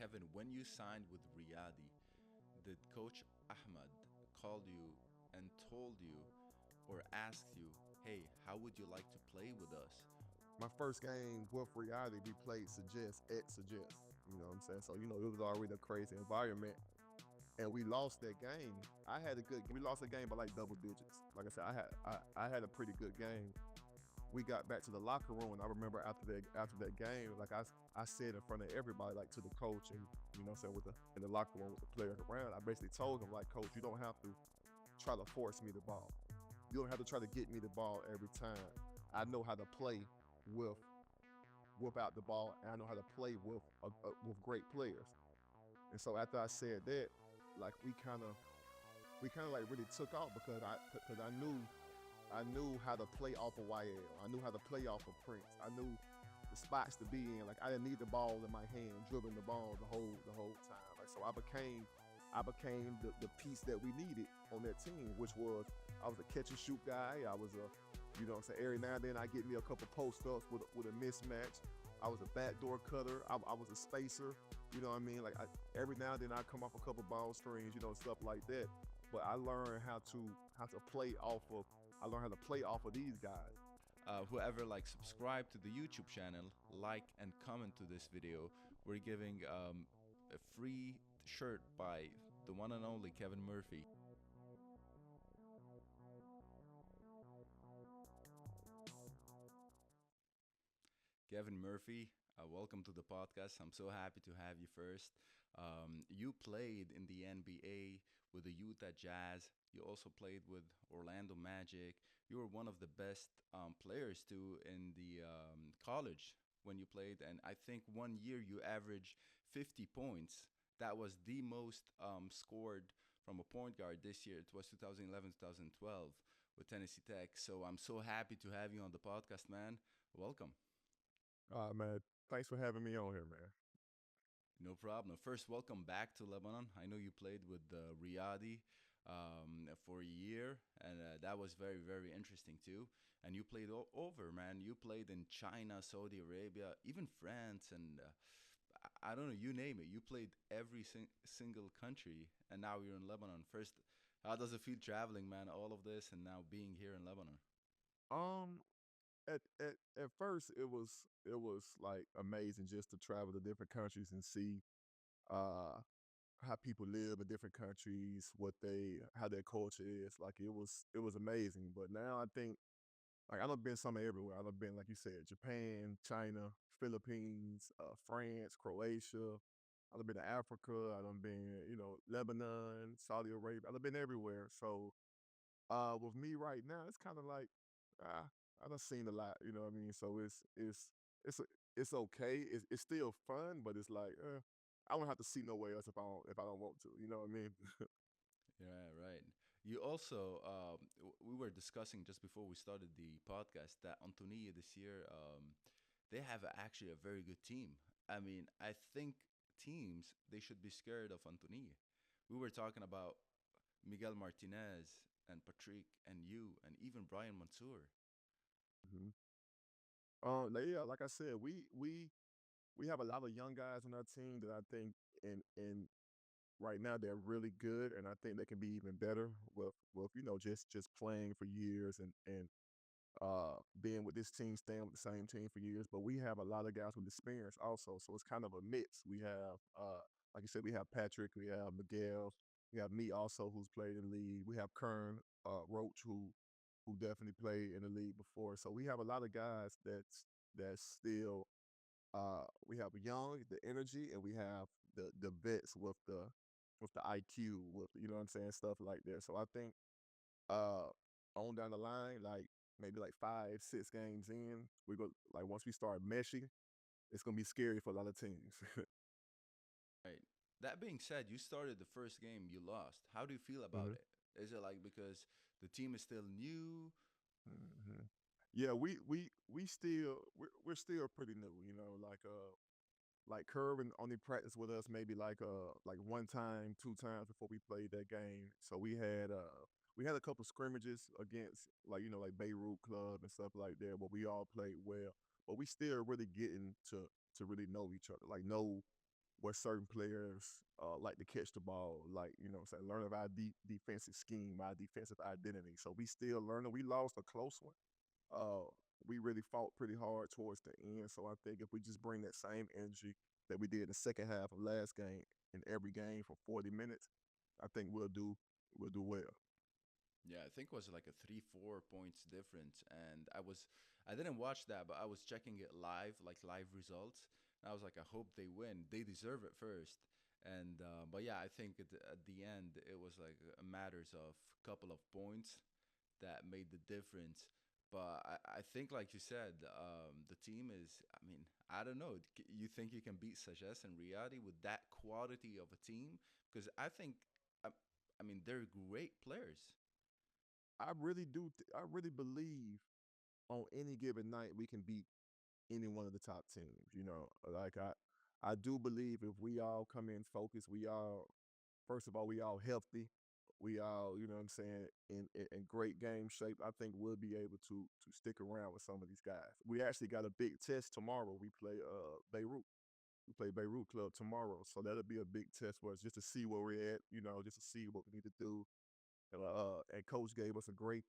Kevin, when you signed with Riyadi, did Coach Ahmad call you and told you or asked you, hey, how would you like to play with us? My first game with Riyadi, we played suggest. You know what I'm saying? So, it was already a crazy environment. And we lost that game. We lost the game by like double digits. Like I said, I had a pretty good game. We got back to the locker room, and I remember after that game, like I said in front of everybody, like to the coach, and what I'm saying, in the locker room with the players around, I basically told him, like, Coach, you don't have to try to force me the ball. You don't have to try to get me the ball every time. I know how to play with without the ball, and I know how to play with great players. And so after I said that, like we kind of like really took off because I knew how to play off of YL. I knew how to play off of Prince. I knew the spots to be in. Like I didn't need the ball in my hand, dribbling the ball the whole time. Like so, I became the piece that we needed on that team, which was I was a catch and shoot guy. I was every now and then I get me a couple post ups with a mismatch. I was a backdoor cutter. I was a spacer. You know what I mean? Like every now and then I come off a couple ball screens, stuff like that. But I learned how to play off of. I learned how to play off of these guys. Whoever subscribe to the YouTube channel, like and comment to this video, we're giving a free shirt by the one and only Kevin Murphy. Kevin Murphy, welcome to the podcast. I'm so happy to have you first. You played in the NBA with the Utah Jazz. You also played with Orlando Magic. You were one of the best players too in the college when you played. And I think one year you averaged 50 points. That was the most scored from a point guard this year. It was 2011, 2012 with Tennessee Tech. So I'm so happy to have you on the podcast, man. Welcome. Man, thanks for having me on here, man. No problem. First, welcome back to Lebanon. I know you played with Riyadi for a year, and that was very, very interesting too. And you played all over, man. You played in China, Saudi Arabia, even France, and I don't know, you name it. You played every single country, and now you're in Lebanon. First, how does it feel traveling, man? All of this, and now being here in Lebanon. Um, at first it was like amazing just to travel to different countries and see uh how people live in different countries, how their culture is. Like it was amazing. But now I think like I've been somewhere everywhere. I've been like you said, Japan, China, Philippines, France, Croatia. I've been to Africa. I've been, Lebanon, Saudi Arabia. I've been everywhere. So with me right now, it's kind of like uh, I done seen a lot, you know what I mean? So it's it's okay. It's still fun, but it's like I don't have to see nowhere else if I don't want to. You know what I mean? Yeah, right. You also, we were discussing just before we started the podcast that Antonioة this year, they have actually a very good team. I mean, I think teams, they should be scared of Antonioة. We were talking about Miguel Martinez and Patrick and you and even Brian Mansour. hmm yeah, like I said, we have a lot of young guys on our team that I think in right now they're really good, and I think they can be even better with just playing for years and being with this team, staying with the same team for years. But we have a lot of guys with experience also, so it's kind of a mix. We have like you said, we have Patrick, we have Miguel, we have me also who's played in the league. We have Kern Roach who definitely played in the league before. So we have a lot of guys that's still we have young, the energy, and we have the vets with the IQ, with what I'm saying, stuff like that. So I think uh on down the line, like maybe like 5, 6 games in, we go like once we start meshing, it's gonna be scary for a lot of teams. Right. That being said, you started the first game, you lost. How do you feel about hmm it? Is it like because the team is still new? hmm Yeah, we're still pretty new, like Curvin only practiced with us maybe like one time, 2 times before we played that game. So we had a couple scrimmages against like Beirut Club and stuff like that, but we all played well. But we still really getting to really know each other, like know. where certain players like to catch the ball, like, you know what I'm saying, learn of our defensive scheme, our defensive identity. So we still learning. We lost a close one. Uh, we really fought pretty hard towards the end. So I think if we just bring that same energy that we did in the second half of last game in every game for 40 minutes, I think we'll do well. Yeah, I think it was like a 3 4 points difference, and I didn't watch that, but I was checking it live, like live results. And I was like, I hope they win. They deserve it first. And but yeah, I think at the end it was like a matters of couple of points that made the difference. But I think, like you said, the team is. I mean, I don't know. You think you can beat Sages and Riyadi with that quality of a team? Because I think, I, I mean, they're great players. I really do. I really believe on any given night we can beat any one of the top teams. You know, like I do believe if we all come in focused, we all first of all we all healthy, we all you know what I'm saying in great game shape. I think we'll be able to stick around with some of these guys. We actually got a big test tomorrow. We play Beirut. We play Beirut Club tomorrow, so that'll be a big test for us just to see where we're at. You know, just to see what we need to do. And coach gave us a great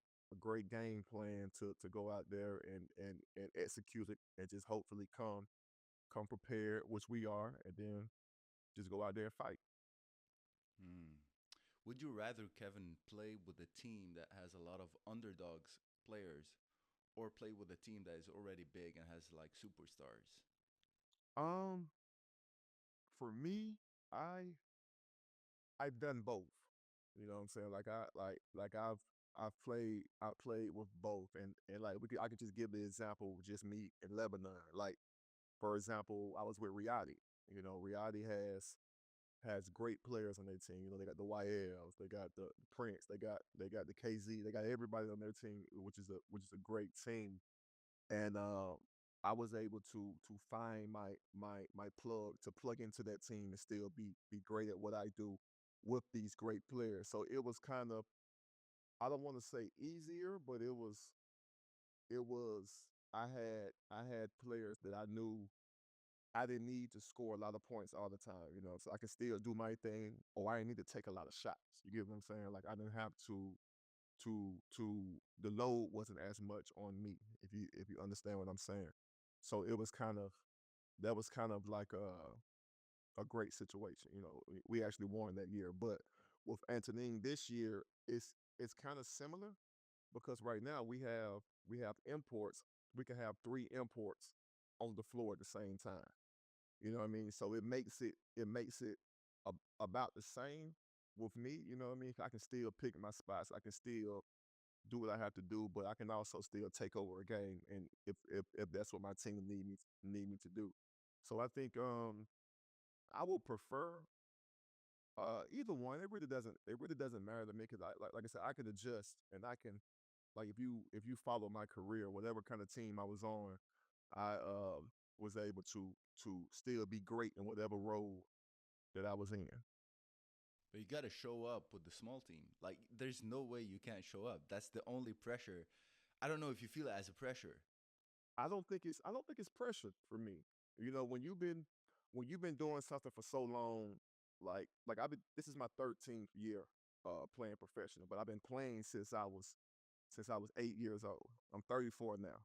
game plan to go out there and execute it and just hopefully come prepared, which we are, and then just go out there and fight. Hmm. Would you rather, Kevin, play with a team that has a lot of underdogs players, or play with a team that is already big and has like superstars? Um, for me, I I've done both. You know what I'm saying? I've played with both, and like I could just give the example of just me in Lebanon. Like for example, I was with Riyadi. You know, Riyadi has great players on their team. You know, they got the YLs, they got the Prince, they got the KZ, they got everybody on their team, which is a great team. And I was able to find my plug into that team and still be great at what I do with these great players. So it was kind of I don't want to say easier, but it was I had players that I knew I didn't need to score a lot of points all the time, you know, so I could still do my thing, or I didn't need to take a lot of shots. You get what I'm saying? Like I didn't have to the load wasn't as much on me, if you understand what I'm saying. So it was kind of that was kind of like a great situation. You know, we actually won that year, but with Antonine this year, it's kind of similar because right now we have imports. We can have three imports on the floor at the same time. You know what I mean? So it makes it about the same with me. You know what I mean? I can still pick my spots. I can still do what I have to do, but I can also still take over a game, and if that's what my team need me to do. So I think I would prefer either one. It really doesn't matter to me because like I said, I can adjust and I can like if you follow my career, whatever kind of team I was on, I was able to still be great in whatever role that I was in. But you got to show up with the small team. Like, there's no way you can't show up. That's the only pressure. I don't know if you feel it as a pressure. I don't think it's pressure for me. You know, when you've been doing something for so long, like this is my 13th year playing professional, but I've been playing since I was 8 years old. I'm 34 now.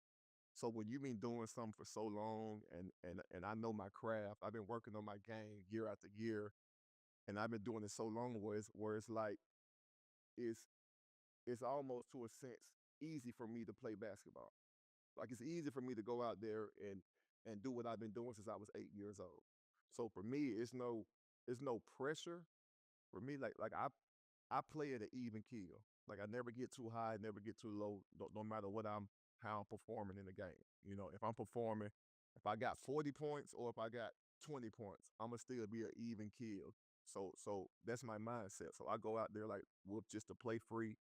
So when you've been doing something for so long and I know my craft, I've been working on my game year after year, and I've been doing it so long where it's like it's it's almost to a sense easy for me to play basketball. Like it's easy for me to go out there and do what I've been doing since I was 8 years old. So for me, it's no pressure for me. Like I play at an even keel. Like I never get too high, never get too low, no matter what I'm how I'm performing in the game. You know, if I'm performing, if I got 40 points or if I got 20 points, I'ma still be an even keel. So that's my mindset. So I go out there like with just to play free,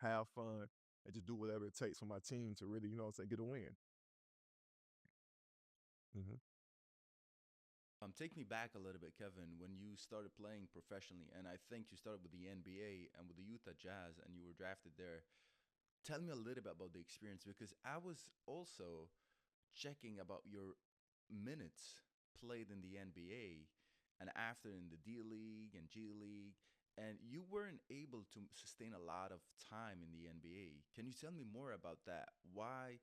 have fun, and just do whatever it takes for my team to really, say, get a win. Hmm. Take me back a little bit, Kevin, when you started playing professionally, and I think you started with the NBA and with the Utah Jazz, and you were drafted there. Tell me a little bit about the experience because I was also checking about your minutes played in the NBA, and after in the D League and G League, and you weren't able to sustain a lot of time in the NBA. Can you tell me more about that? Why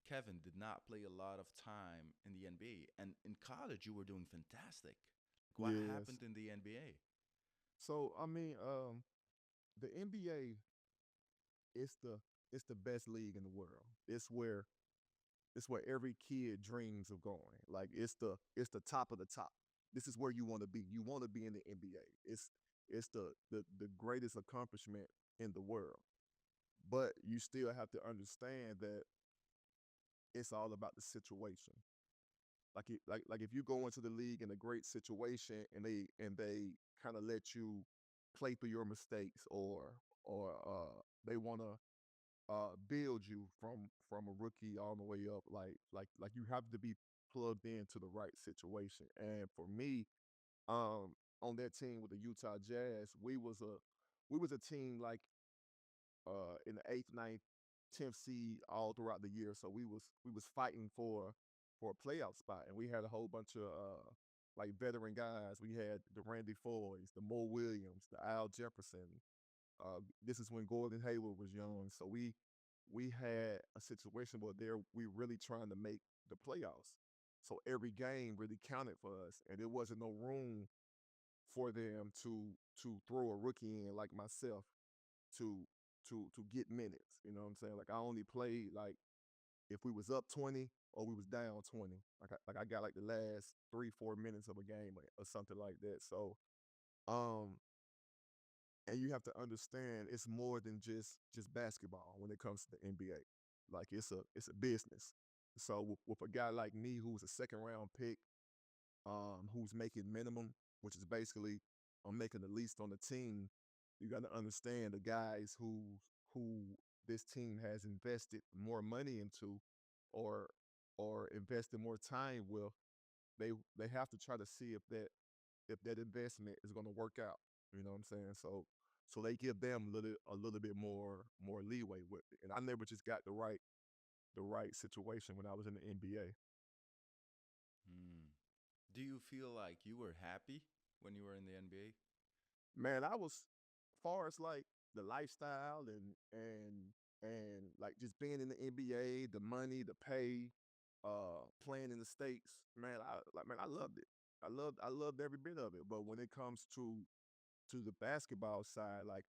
Kevin did not play a lot of time in the NBA, and in college you were doing fantastic. What Yes. happened in the NBA? So I mean, the NBA is the best league in the world. It's where every kid dreams of going. Like it's the top of the top. This is where you want to be. You want to be in the NBA. It's the greatest accomplishment in the world. But you still have to understand that it's all about the situation. Like if you go into the league in a great situation and they kind of let you play through your mistakes, or they want to build you from a rookie all the way up. Like you have to be plugged into the right situation. And for me, on that team with the Utah Jazz, we was a team like in the eighth, ninth, 10th seed all throughout the year. So we was fighting for a playoff spot, and we had a whole bunch of like veteran guys. We had the Randy Foys, the Mo Williams, the Al Jefferson. This is when Gordon Hayward was young, so we had a situation where we really trying to make the playoffs. So every game really counted for us, and there wasn't no room for them to throw a rookie in like myself to to get minutes. You know what I'm saying? Like I only played like if we was up 20 or we was down 20. Like I got like the last 3-4 minutes of a game or something like that. So um and you have to understand it's more than just basketball when it comes to the NBA. Like it's a business. So with a guy like me who's a second round pick, who's making minimum, which is basically I'm making the least on the team, you got to understand the guys who this team has invested more money into, or invested more time with. They have to try to see if that investment is going to work out. You know what I'm saying? So they give them a little bit more leeway with it. And I never just got the right situation when I was in the NBA. Hmm. Do you feel like you were happy when you were in the NBA? Man, I was far as like the lifestyle and like just being in the NBA, the money, the pay, playing in the States, man, I loved it. I loved every bit of it. But when it comes to the basketball side, like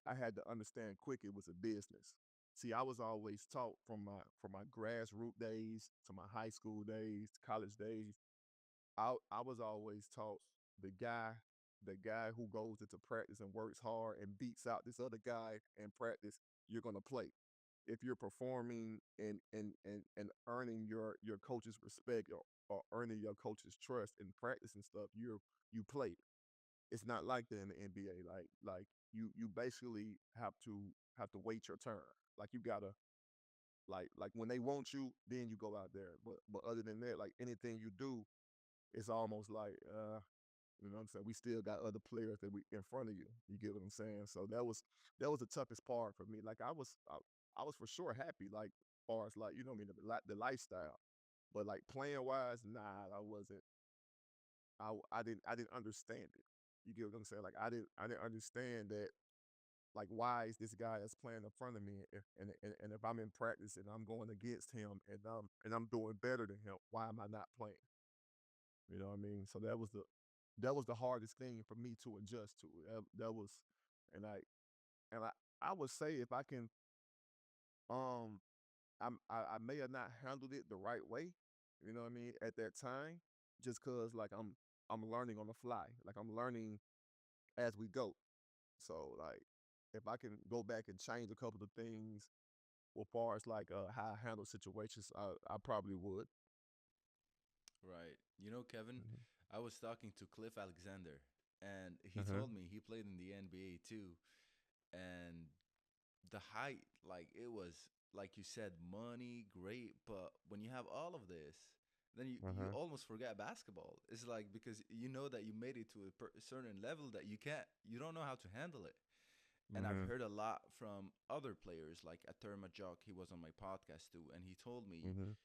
I had to understand quick it was a business. See, I was always taught from my grassroots days to my high school days, college days. I was always taught the guy the guy who goes into practice and works hard and beats out this other guy in practice, you're gonna play. If you're performing and earning your coach's respect, or earning your coach's trust in practice and stuff, you play. It's not like that in the NBA. Like you basically have to wait your turn. Like you gotta like when they want you, then you go out there. But other than that, like anything you do, it's almost like you know what I'm saying? We still got other players that we in front of you. You get what I'm saying? So that was the toughest part for me. Like I was for sure happy, like far as like, you know what I mean, the lifestyle. But like playing wise, nah, I wasn't. I didn't understand it. You get what I'm saying? Like I didn't understand that. Like why is this guy that's playing in front of me? And if I'm in practice and I'm going against him and I'm doing better than him, why am I not playing? You know what I mean? So that was the hardest thing for me to adjust to. That was, and I would say if I can, um, I may have not handled it the right way. You know what I mean? At that time, just cause like I'm learning on the fly. Like I'm learning as we go. So like if I can go back and change a couple of things as far as like how I handle situations, I probably would. Right. You know, Kevin, Mhm. I was talking to Cliff Alexander, and he Uh-huh. told me he played in the NBA too. And the height, like it was, like you said, money, great. But when you have all of this, then you Uh-huh. almost forget basketball. It's like because you know that you made it to a certain level that you don't know how to handle it. And I've Mhm. heard a lot from other players, like Ater Majok. He was on my podcast too, and he told me Mhm.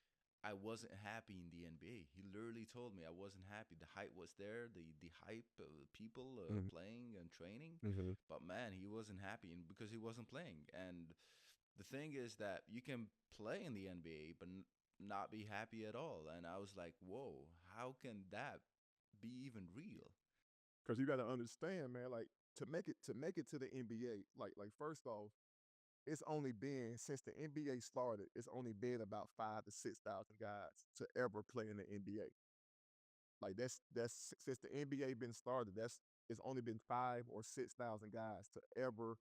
I wasn't happy in the NBA. He literally told me I wasn't happy. The hype was there, the hype, people Mhm, playing and training, mhm. but man, he wasn't happy because he wasn't playing. And the thing is that you can play in the NBA but not be happy at all. And I was like, whoa, how can that be even real? Because you got to understand, man. Like to make it to the NBA. Like first off, it's only been since the NBA started. It's only been about 5 to 6 thousand guys to ever play in the NBA. Like that's since the NBA been started. That's it's only been 5 or 6 thousand guys to ever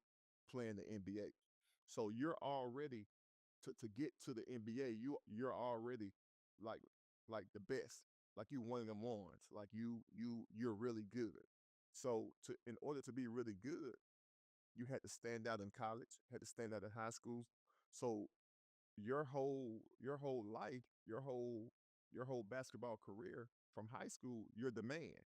play in the NBA. So you're already to get to the NBA. You're already like like the best. Like you one of them ones. Like you're really good. So to in order to be really good, you had to stand out in college, had to stand out in high school. So your whole life, your whole basketball career from high school, you're the man.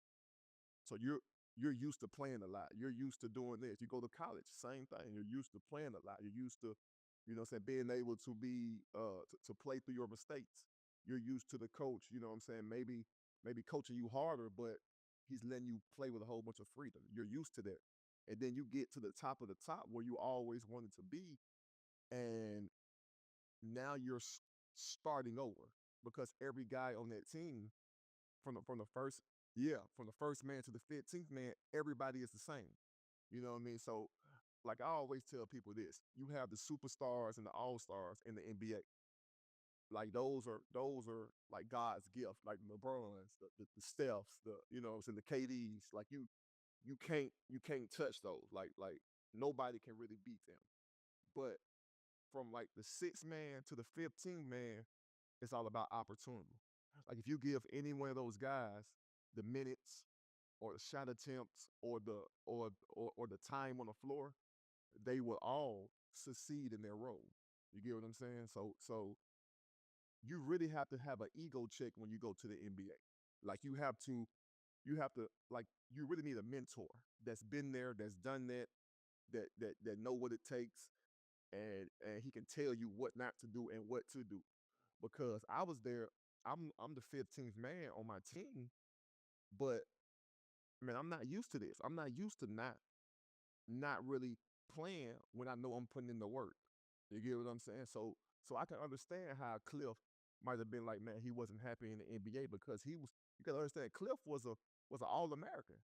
So you're used to playing a lot. You're used to doing this. You go to college, same thing. You're used to playing a lot. You're used to, what I'm saying, being able to be to play through your mistakes. You're used to the coach, what I'm saying, maybe coaching you harder, but he's letting you play with a whole bunch of freedom. You're used to that. And then you get to the top of the top where you always wanted to be, and now you're starting over because every guy on that team from the first from the first man to the 15th man, everybody is the same. You know what I mean? So like I always tell people this: you have the superstars and the all stars in the NBA. Like those are like God's gift, like the LeBrons, the Stephs, the what I'm saying, the KDs. Like you can't touch those. Like nobody can really beat them. But from like the sixth man to the 15th man, it's all about opportunity. Like if you give any one of those guys the minutes or the shot attempts or the time on the floor, they will all succeed in their role. You get what I'm saying? So you really have to have an ego check when you go to the NBA. Like you have to like you really need a mentor that's been there, that's done that, that know what it takes, and he can tell you what not to do and what to do. Because I was there, I'm the 15th man on my team, but man, I'm not used to this. I'm not used to not really playing when I know I'm putting in the work. You get what I'm saying? So I can understand how Cliff might have been like, man, he wasn't happy in the NBA because he was. You can understand Cliff was an All American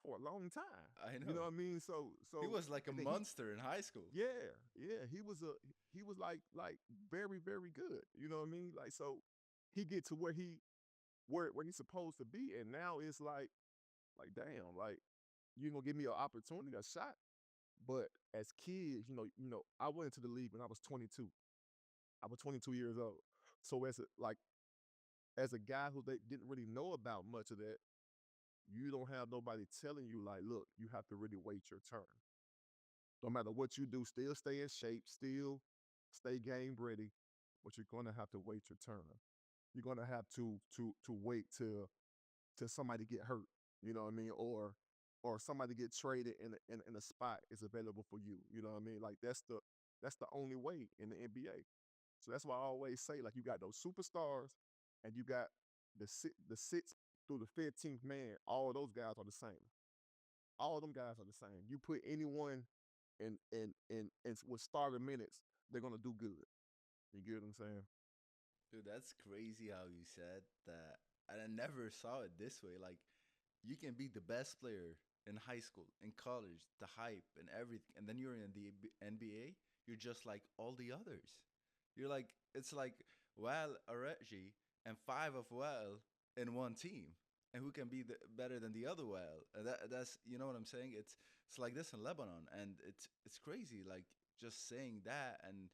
for a long time. I You know know. what I mean? So He so was like a and then he monster in high school. yeah he was like very very good. You know what I mean? Like so he get to where he's supposed to be, and now it's like damn, like you gonna give me an opportunity, a shot. But as kids, I went into the league when I was 22. I was 22 years old. So as a guy who they didn't really know about much of that, you don't have nobody telling you like, look, you have to really wait your turn. No matter what you do, still stay in shape, still stay game ready, but you're gonna have to wait your turn. You're gonna have to wait till somebody get hurt. You know what I mean? Or somebody get traded in a spot is available for you. You know what I mean? Like that's the only way in the NBA. So that's why I always say like you got those superstars and you got the sixth through the 15th man. All of those guys are the same. All of them guys are the same. You put anyone in with starter minutes, they're gonna do good. You get what I'm saying? Dude, that's crazy how you said that. And I never saw it this way. Like, you can be the best player in high school, in college, the hype and everything. And then you're in the NBA, you're just like all the others. You're like, it's like, well, a Reggie and five of well in one team. And who can be better than the other well? And that's, you know what I'm saying? It's like this in Lebanon. And it's crazy, like, just saying that and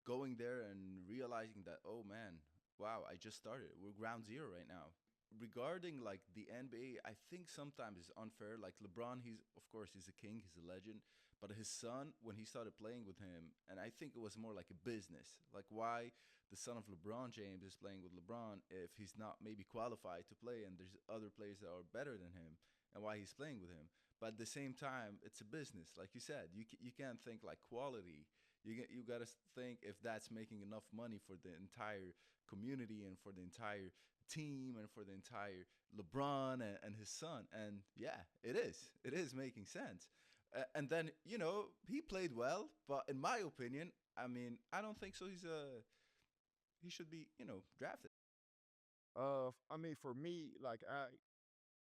going there and realizing that, oh man, wow, I just started. We're ground zero right now. Regarding like the NBA, I think sometimes it's unfair. Like LeBron, he's of course he's a king, he's a legend, but his son, when he started playing with him, and I think it was more like a business. Like why the son of LeBron James is playing with LeBron if he's not maybe qualified to play, and there's other players that are better than him, and why he's playing with him. But at the same time, it's a business, like you said. You can't think like quality. You got to think if that's making enough money for the entire community and for the entire team and for the entire LeBron and his son. And yeah, it is. It is making sense. And then he played well, but in my opinion, I mean, I don't think so. He should be drafted. I mean, for me, like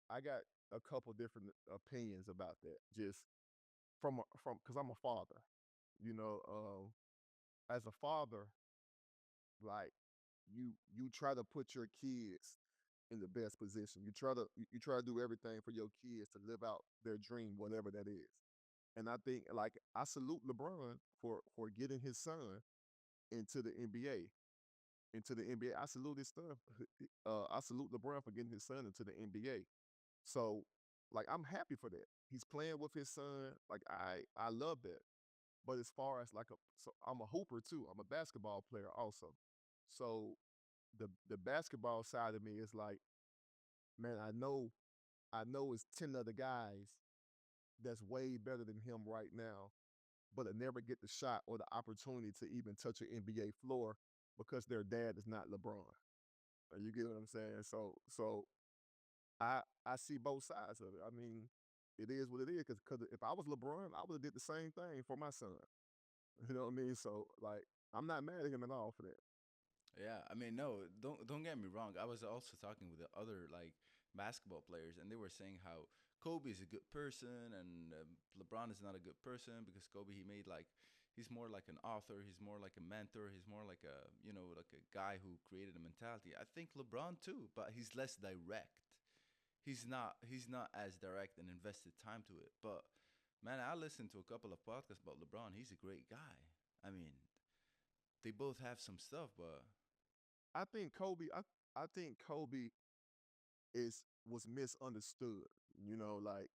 I got a couple different opinions about that. Just from because I'm a father, you know. As a father, like you try to put your kids in the best position. You try to do everything for your kids to live out their dream, whatever that is. And I think like I salute LeBron for getting his son into the NBA. Into the NBA. I salute his son. I salute LeBron for getting his son into the NBA. So like I'm happy for that. He's playing with his son. Like I love that. But as far as like so I'm a hooper too. I'm a basketball player also. So the basketball side of me is like, man, I know it's 10 other guys that's way better than him right now, but I never get the shot or the opportunity to even touch an NBA floor because their dad is not LeBron. You get what I'm saying? So I see both sides of it. I mean, it is what it is. Because if I was LeBron, I would have did the same thing for my son. You know what I mean? So like, I'm not mad at him at all for that. Yeah, I mean, no, don't get me wrong. I was also talking with the other like basketball players, and they were saying how Kobe is a good person and LeBron is not a good person because Kobe he made like he's more like an author, he's more like a mentor, he's more like a like a guy who created a mentality. I think LeBron too, but he's less direct. He's not as direct and invested time to it. But man, I listened to a couple of podcasts about LeBron. He's a great guy. I mean, they both have some stuff, but I think Kobe. I think Kobe is was misunderstood. You know, like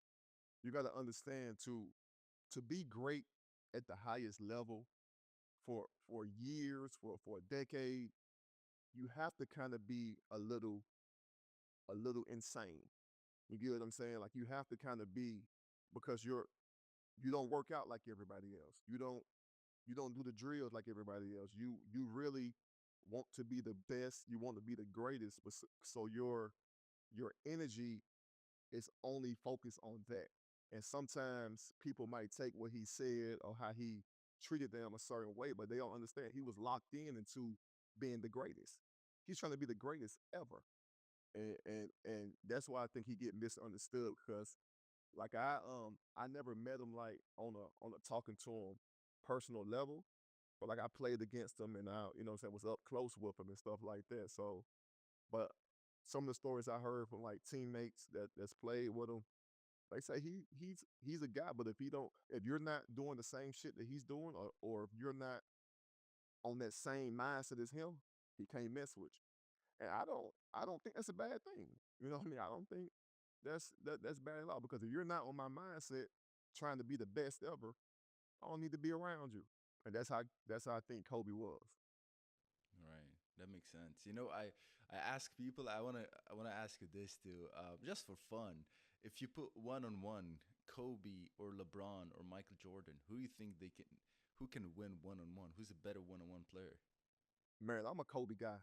you got to understand to be great at the highest level for years, for a decade, you have to kind of be a little insane. You get what I'm saying? Like you have to kind of be because you don't work out like everybody else. You don't do the drills like everybody else. You really want to be the best. You want to be the greatest. But so your energy is only focused on that. And sometimes people might take what he said or how he treated them a certain way, but they don't understand. He was locked in into being the greatest. He's trying to be the greatest ever. And that's why I think he get misunderstood because like I never met him like on a talking to him personal level, but like I played against him and I what I'm saying was up close with him and stuff like that. So but some of the stories I heard from like teammates that's played with him, they say he's a guy, but if you're not doing the same shit that he's doing, or if you're not on that same mindset as him, he can't mess with you. And I don't think that's a bad thing. You know what I mean? I don't think that's bad at all because if you're not on my mindset trying to be the best ever, I don't need to be around you. And that's how I think Kobe was. right, that makes sense. I ask people. I wanna ask you this too, just for fun. If you put one on one Kobe or LeBron or Michael Jordan, who do you think who can win one on one? Who's a better one on one player? Man, I'm a Kobe guy.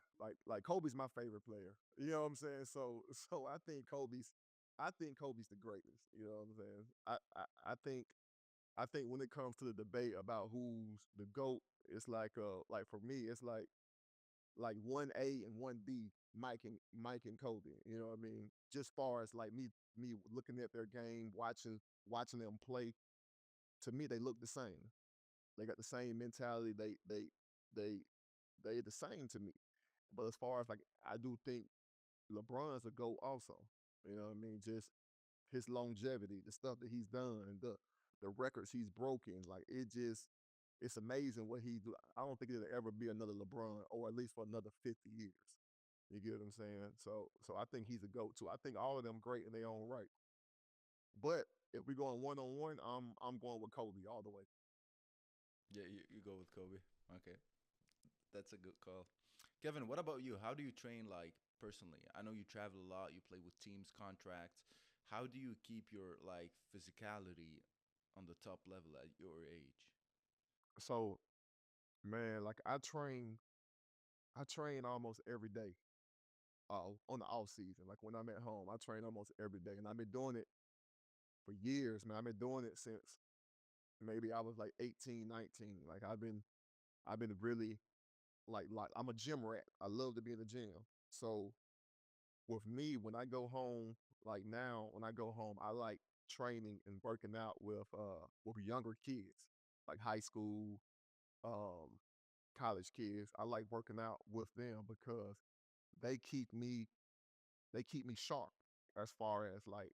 Like Kobe's my favorite player. You know what I'm saying? So I think Kobe's the greatest. You know what I'm saying? I think when it comes to the debate about who's the GOAT, it's like for me, it's like 1A and 1B, Mike and Kobe. You know what I mean? Just far as like me looking at their game, watching them play, to me they look the same. They got the same mentality. They they the same to me. But as far as like I do think LeBron's a GOAT also. You know what I mean? Just his longevity, the stuff that he's done, the records he's broken. Like it's amazing what he do. I don't think there'll ever be another LeBron, or at least for another 50 years. You get what I'm saying? So I think he's a GOAT too. I think all of them great in their own right. But if we're going one on one, I'm going with Kobe all the way. Yeah, you go with Kobe. Okay, that's a good call. Kevin, what about you? How do you train like personally? I know you travel a lot. You play with teams, contracts. How do you keep your like physicality on the top level at your age? So Man, like I train almost every day. On the off season, like when I'm at home, I train almost every day, and I've been doing it for years, man. I've been doing it since maybe I was like 18, 19. Like I've been really like I'm a gym rat. I love to be in the gym. So with me, when I go home, like now, when I go home, I like training and working out with younger kids, like high school, um, college kids. I like working out with them because they keep me they keep me sharp as far as like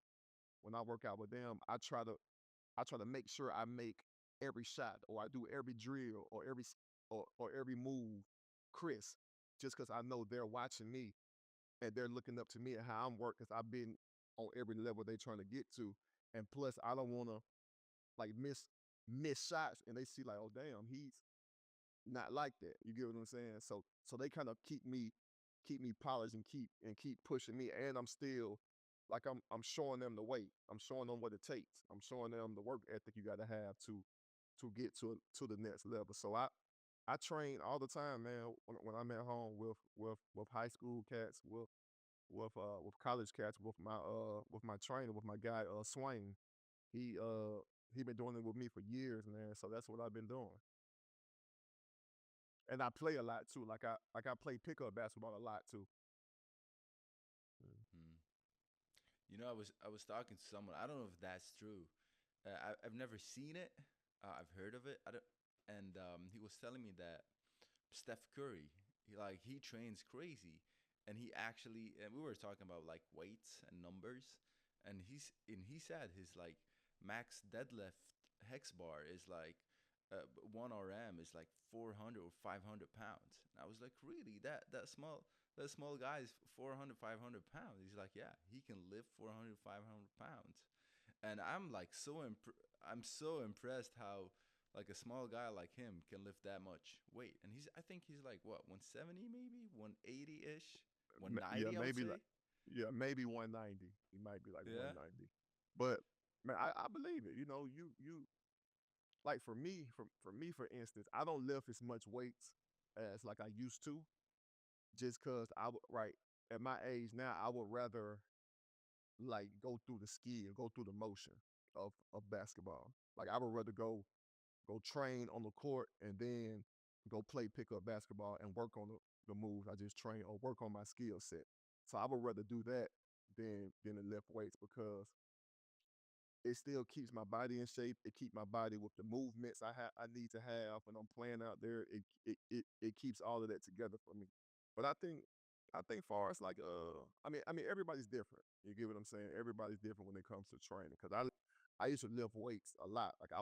when I work out with them, I try to make sure I make every shot or I do every drill or or every move crisp just because I know they're watching me and they're looking up to me and how I'm working because I've been on every level they're trying to get to. And plus I don't wanna like miss shots and they see like, oh damn, he's not like that. You get what I'm saying? So they kind of keep me polished and keep pushing me. And I'm still like I'm showing them the way. I'm showing them what it takes. I'm showing them the work ethic you gotta have to get to the next level. So I train all the time, man, when I'm at home with high school cats, with college cats, with my trainer, with my guy Swain. He uh he been doing it with me for years, man. So that's what I've been doing. And I play a lot too. Like I play pickup basketball a lot too. Mm. Hmm. You know, I was talking to someone. I don't know if that's true. I've never seen it. I've heard of it. I don't, and he was telling me that Steph Curry, he trains crazy, and he actually, and we were talking about like weights and numbers, and he said his like max deadlift hex bar is like one RM is like 400 or 500 pounds. And I was like, really? That small guy is 400, 500 pounds. He's like, yeah, he can lift 400, 500 pounds. And I'm so impressed how like a small guy like him can lift that much weight. And I think he's like what, 170 maybe, 180 ish, Yeah, 190 I would maybe say. like yeah, maybe 190. He might be like Yeah. 190. But man, I believe it. You know, you like for me for instance, I don't lift as much weights as like I used to, just cause I would right at my age now I would rather like go through the skill, go through the motion of basketball. Like I would rather go train on the court and then go play pickup basketball and work on the moves I just trained or work on my skill set. So I would rather do that than to lift weights because it still keeps my body in shape. It keeps my body with the movements I need to have when I'm playing out there. It keeps all of that together for me. But I think far as like I mean everybody's different. You get what I'm saying? Everybody's different when it comes to training. Cause I used to lift weights a lot. Like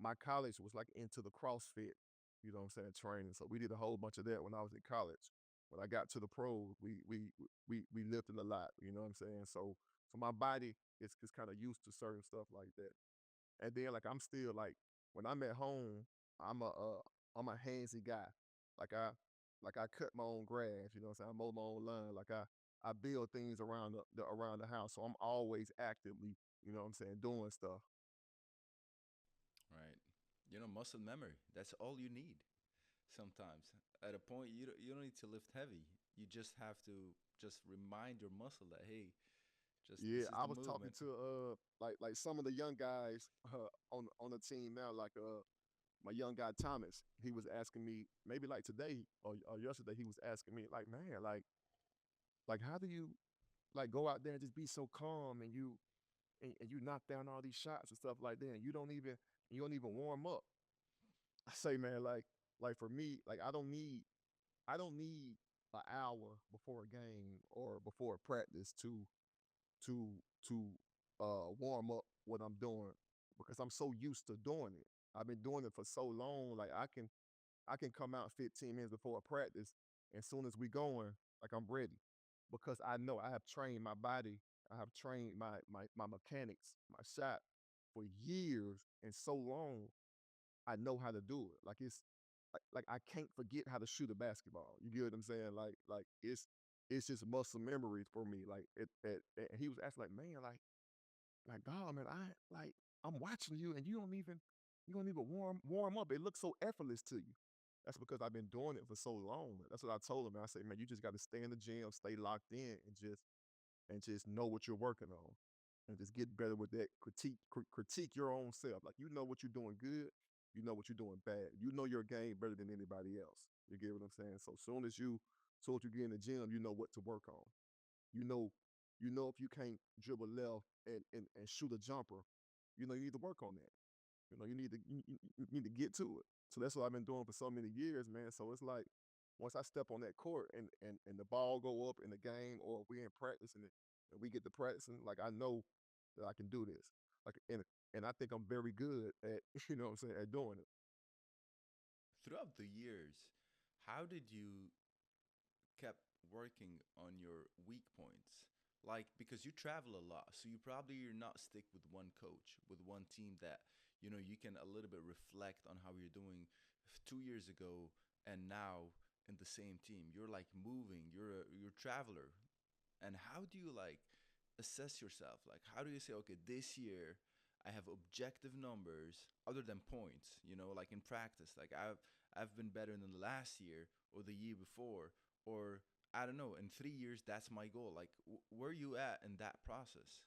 my college was like into the CrossFit, you know what I'm saying, training. So we did a whole bunch of that when I was in college. When I got to the pros, we lifted a lot, you know what I'm saying? So my body is kind of used to certain stuff like that. And then like I'm still like when I'm at home, I'm I'm a handsy guy. Like I cut my own grass, you know what I'm saying? I mow my own lawn. Like I build things around the house. So I'm always actively, you know what I'm saying, doing stuff. Right. You know, muscle memory. That's all you need. Sometimes at a point you don't need to lift heavy. You just have to just remind your muscle that hey, just Yeah, this is I the was talking movement. to like some of the young guys on the team now, like my young guy Thomas. He was asking me maybe like today or yesterday. He was asking me like, man, like how do you like go out there and just be so calm and you knock down all these shots and stuff like that, and you don't even warm up. I say, man, like for me, like I don't need an hour before a game or before a practice to to warm up what I'm doing because I'm so used to doing it. I've been doing it for so long. Like I can come out 15 minutes before a practice, and as soon as we going, like I'm ready because I know I have trained my body. I have trained my mechanics, my shot for years and so long. I know how to do it. Like like I can't forget how to shoot a basketball. You get what I'm saying? Like it's just muscle memory for me. Like and he was asking like, man, like God, man, I'm watching you and you don't even warm up. It looks so effortless to you. That's because I've been doing it for so long. That's what I told him. Man. I said, man, you just got to stay in the gym, stay locked in, and just know what you're working on, and just get better with that. Critique your own self. Like you know what you're doing good, you know what you're doing bad. You know your game better than anybody else. You get what I'm saying? So soon as you get in the gym, you know what to work on. You know, you know if you can't dribble left and shoot a jumper, you know you need to work on that. You know, you need to get to it. So that's what I've been doing for so many years, man. So it's like once I step on that court and the ball go up in the game or we in practice and we get to practicing, like I know that I can do this. Like and I think I'm very good at you know what I'm saying at doing it. Throughout the years, how did you kept working on your weak points? Like because you travel a lot, so you're not stick with one coach, with one team that you can a little bit reflect on how you're doing 2 years ago and now in the same team. You're like moving. You're a traveler. And how do you like assess yourself? Like how do you say, okay, this year I have objective numbers other than points, like in practice. Like I've been better than the last year or the year before, or I don't know, in 3 years that's my goal. Like where are you at in that process?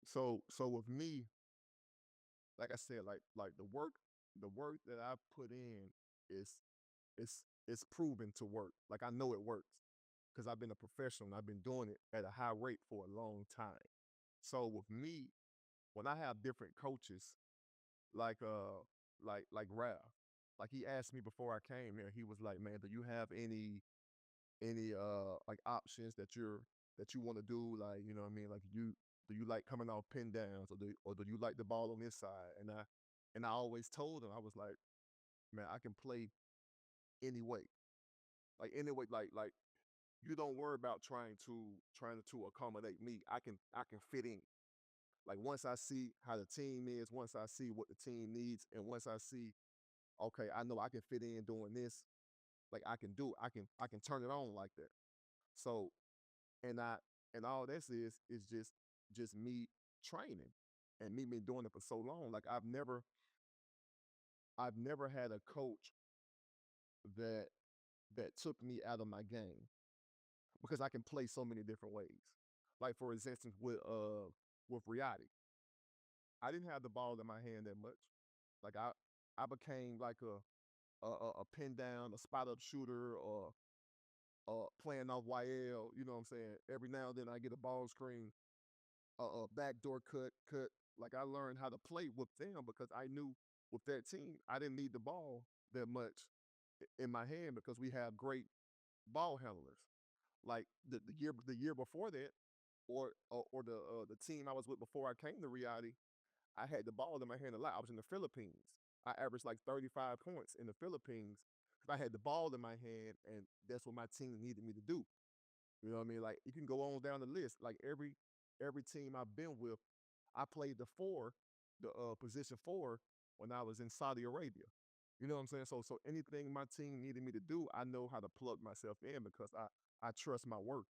So with me, like I said, like the work that I put in is it's proven to work. Like I know it works because I've been a professional and I've been doing it at a high rate for a long time. So with me, when I have different coaches, like like Ralph, like he asked me before I came here, he was like, "Man, do you have any like options that you want to do? Like, you know what I mean? Like you do you like coming off pin downs or do you like the ball on this side?" And I always told him, I was like, "Man, I can play any way. Like any way, like you don't worry about trying to accommodate me. I can fit in. Like once I see how the team is, once I see what the team needs, and once I see, okay, I know I can fit in doing this, like I can do, I can turn it on like that. So and I and all this is just me training and me been doing it for so long. Like I've never had a coach that that took me out of my game because I can play so many different ways. Like for instance, with Riyadi, I didn't have the ball in my hand that much. Like I became like a pin down, a spot up shooter, or playing off YL. You know what I'm saying? Every now and then I get a ball screen, a backdoor cut. Like I learned how to play with them because I knew with that team I didn't need the ball that much in my hand because we have great ball handlers. Like the year before that, or the team I was with before I came to Riyadi, I had the ball in my hand a lot. I was in the Philippines. I averaged like 35 points in the Philippines because I had the ball in my hand, and that's what my team needed me to do. You know what I mean? Like you can go on down the list. Like every team I've been with, I played the four, the position four when I was in Saudi Arabia. You know what I'm saying? So anything my team needed me to do, I know how to plug myself in because I trust my work.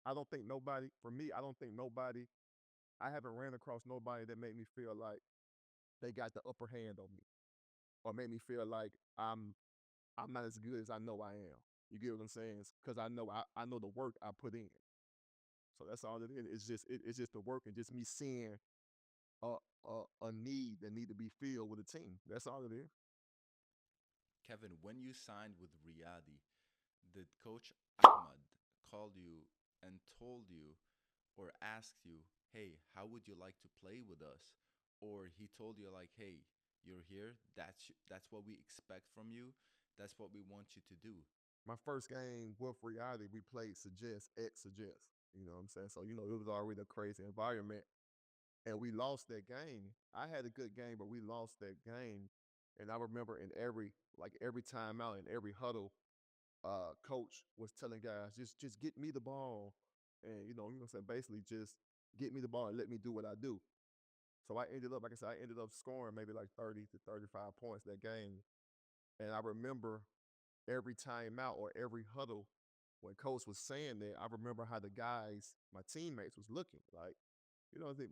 I don't think nobody for me. I don't think nobody. I haven't ran across nobody that made me feel like they got the upper hand on me or made me feel like I'm not as good as I know I am. You get what I'm saying? Because I know the work I put in. So that's all it is. It's just the work and just me seeing a, a need that need to be filled with a team. That's all it is. Kevin, when you signed with Riyadi, did Coach Ahmad call you and told you or asked you, hey, how would you like to play with us? Or he told you like, hey, you're here. That's what we expect from you. That's what we want you to do. My first game with reality, we played suggest X suggest. You know what I'm saying? So it was already a crazy environment, and we lost that game. I had a good game, but we lost that game. And I remember in every timeout and every huddle, coach was telling guys, just get me the ball, and you know what I'm saying, basically just get me the ball and let me do what I do. So I ended up, like I said, I ended up scoring maybe like 30 to 35 points that game. And I remember every timeout or every huddle when coach was saying that, I remember how the guys, my teammates, was looking like,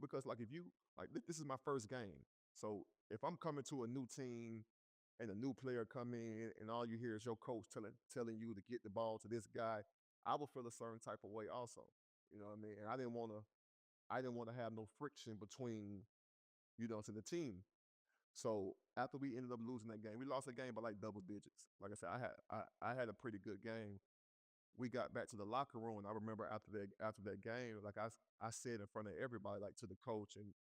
because like if you like this is my first game. So if I'm coming to a new team and a new player come in, and all you hear is your coach telling you to get the ball to this guy, I would feel a certain type of way also. You know what I mean? And I didn't want to have no friction between to the team. So after we ended up losing that game, we lost the game by like double digits. Like I said, I had a pretty good game. We got back to the locker room, and I remember after that game, like I said in front of everybody, like to the coach, and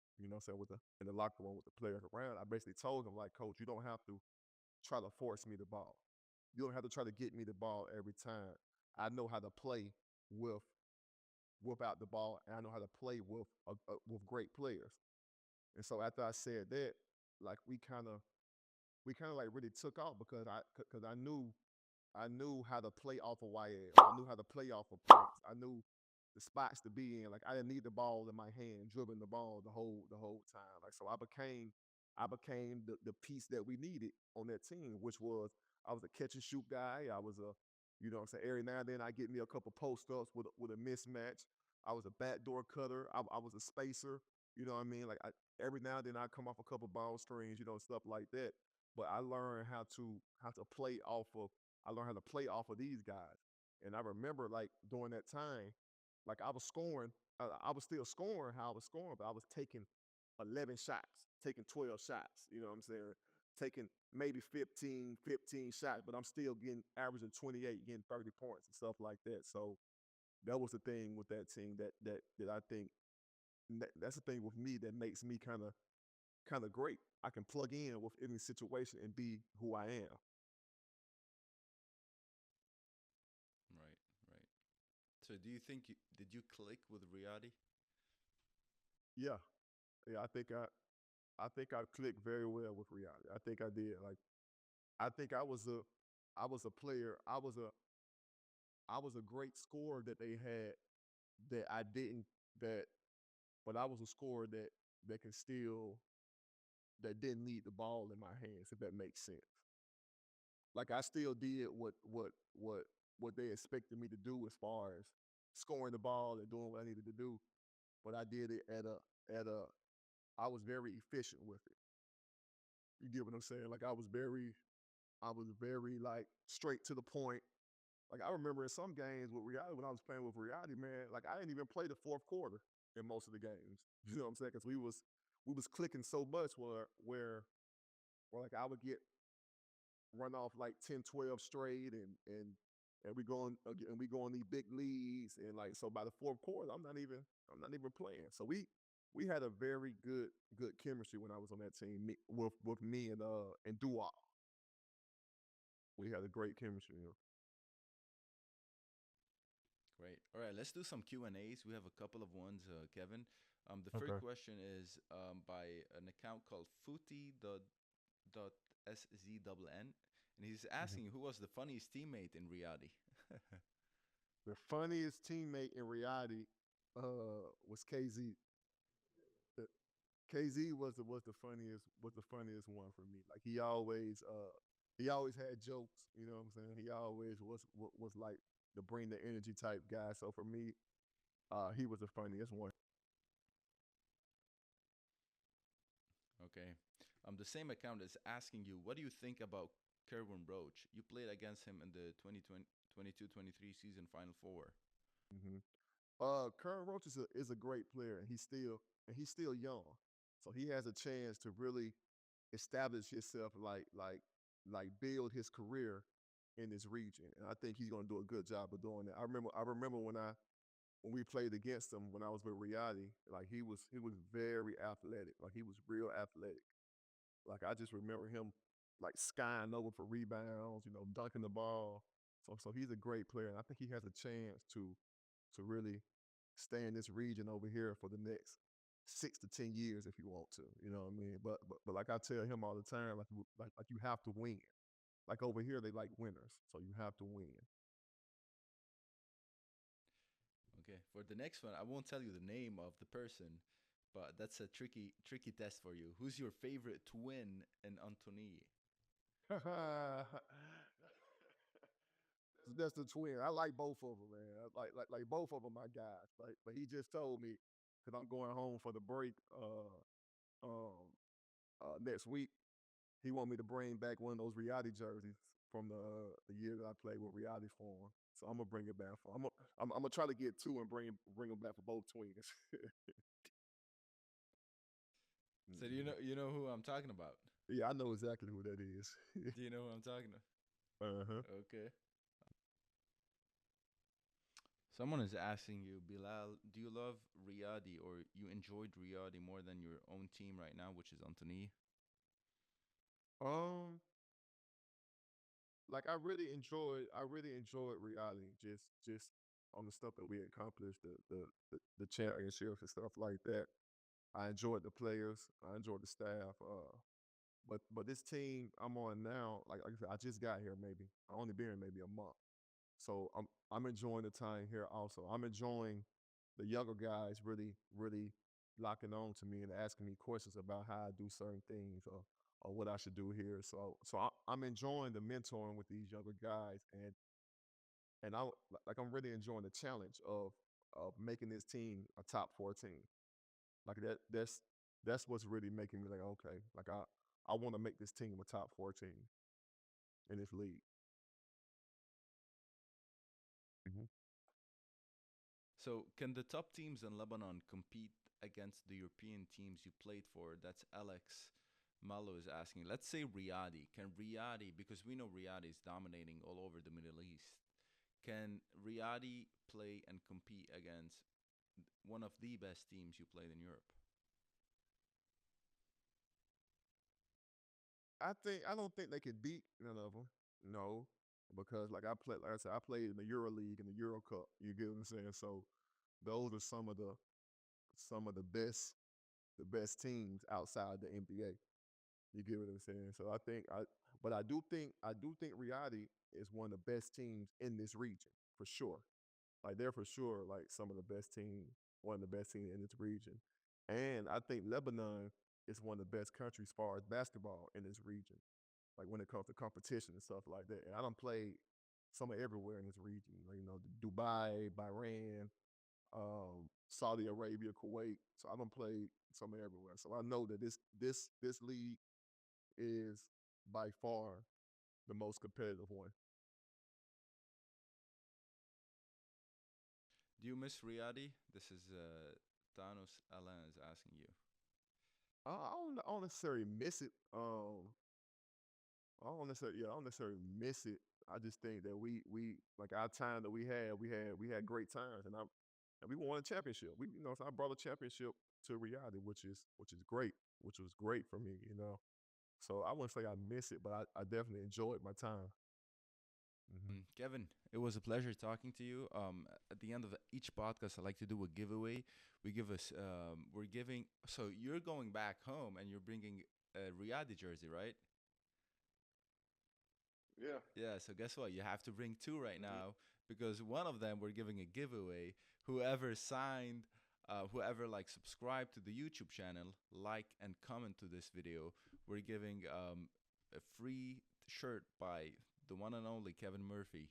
saying with the in the locker room with the players around, I basically told him like, Coach, you don't have to try to force me the ball. You don't have to try to get me the ball every time. I know how to play with without the ball, and I know how to play with great players. And so after I said that, like we kind of like really took off because I knew how to play off of YL. I knew how to play off of points. I knew the spots to be in. Like I didn't need the ball in my hand, dribbling the ball the whole time. Like so I became the piece that we needed on that team, which was I was a catch and shoot guy. I was a what I'm saying, every now and then I get me a couple post ups with a mismatch. I was a backdoor cutter. I was a spacer. You know what I mean? Like every now and then I come off a couple ball screens, stuff like that. But I learned how to play off of I learned how to play off of these guys. And I remember like during that time, like I was scoring, I was still scoring how I was scoring, but I was taking 11 shots, taking 12 shots, you know what I'm saying? Taking maybe 15 shots, but I'm still getting averaging 28, getting 30 points and stuff like that. So that was the thing with that team that I think that's the thing with me that makes me kind of great. I can plug in with any situation and be who I am. Right, right. So do you think did you click with Riyadi? Yeah, yeah. I think I clicked very well with reality. I think I did. Like I think I was a player. I was a great scorer that they had that I didn't that but I was a scorer that can still that didn't need the ball in my hands, if that makes sense. Like I still did what they expected me to do as far as scoring the ball and doing what I needed to do, but I did it at a I was very efficient with it. You get what I'm saying? Like I was very like straight to the point. Like I remember in some games with Riyadi when I was playing with Riyadi, man, like I didn't even play the fourth quarter in most of the games. You know what I'm saying? Because we was clicking so much where like I would get run off like 10, 12 straight and we go on these big leads and like so by the fourth quarter I'm not even playing. So we had a very good chemistry when I was on that team with me and Dua. We had a great chemistry. Great. All right, let's do some Q&As. We have a couple of ones, Kevin. The first Okay. question is by an account called Footy.szn, and he's Mhm. asking who was the funniest teammate in Riyadi. The funniest teammate in reality was KZ. Uh, KZ was the funniest one for me. Like he always had jokes. You know what I'm saying? He always was like the bring the energy type guy. So for me, he was the funniest one. Okay. The same account is asking you, what do you think about Kerwin Roach? You played against him in the 2020, 22-23 season Final Four. Hmm. Current Roach is a great player, and he's still young, so he has a chance to really establish himself, like build his career in this region. And I think he's going to do a good job of doing that. I remember when we played against him when I was with Riyadi, like he was very athletic, like he was real athletic. Like I just remember him like skying over for rebounds, dunking the ball. So he's a great player, and I think he has a chance to really stay in this region over here for the next 6 to 10 years if you want to. You know what I mean? But like I tell him all the time, like you have to win. Like over here, they like winners, so you have to win. Okay. For the next one, I won't tell you the name of the person, but that's a tricky test for you. Who's your favorite twin in Antonine? That's the twin. I like both of them, man. I like both of them, my guys. Like, but he just told me because I'm going home for the break um, next week. he want me to bring back one of those Riyadi jerseys from the year that I played with Riyadi for him. So I'm gonna bring it back for him. I'm gonna try to get two and bring them back for both twins. So do you know who I'm talking about? Yeah, I know exactly who that is. Do you know who I'm talking about? Uh-huh. Okay. Someone is asking you, Bilal, do you love Riyadi or you enjoyed Riyadi more than your own team right now, which is Anthony? Um, like I really enjoyed reality, just on the stuff that we accomplished, the championships and stuff like that. I enjoyed the players, I enjoyed the staff. But this team I'm on now, like I said, I just got here maybe. I only been here maybe a month. So I'm enjoying the time here also. I'm enjoying the younger guys really locking on to me and asking me questions about how I do certain things or what I should do here. So I'm enjoying the mentoring with these younger guys and I'm really enjoying the challenge of making this team a top 14. Like that's what's really making me like okay, like I want to make this team a top 14 in this league. Mhm. So can the top teams in Lebanon compete against the European teams you played for? That's Alex Malo is asking. Let's say Riyadi. Can Riyadi, because we know Riyadi is dominating all over the Middle East, can Riyadi play and compete against one of the best teams you played in Europe? I don't think they could beat none of them. No, because like I said, I played in the Euro League and the Euro Cup. You get what I'm saying? So those are some of the best teams outside the NBA. You get what I'm saying? So but I do think Riyadi is one of the best teams in this region for sure. Like they're for sure like some of the best team, one of the best teams in this region. And I think Lebanon is one of the best countries as far as basketball in this region. Like when it comes to competition and stuff like that. And I don't play some of everywhere in this region. Like, Dubai, Bahrain, Saudi Arabia, Kuwait. So I don't play some of everywhere. So I know that this league is by far the most competitive one. Do you miss Riyadi? This is Thanos Alain is asking you. I don't necessarily miss it. I don't necessarily miss it. I just think that we like our time that we had great times, and we won a championship. So I brought a championship to Riyadh, which is great, which was great for me. So I wouldn't say I miss it, but I definitely enjoyed my time. Hmm. Kevin, it was a pleasure talking to you. At the end of each podcast, I like to do a giveaway. We're giving. So you're going back home and you're bringing a Riyadi jersey, right? Yeah. Yeah. So guess what? You have to bring two right Hmm. now because one of them we're giving a giveaway. Whoever signed, whoever like subscribed to the YouTube channel, like and comment to this video, we're giving a free shirt by the one and only Kevin Murphy.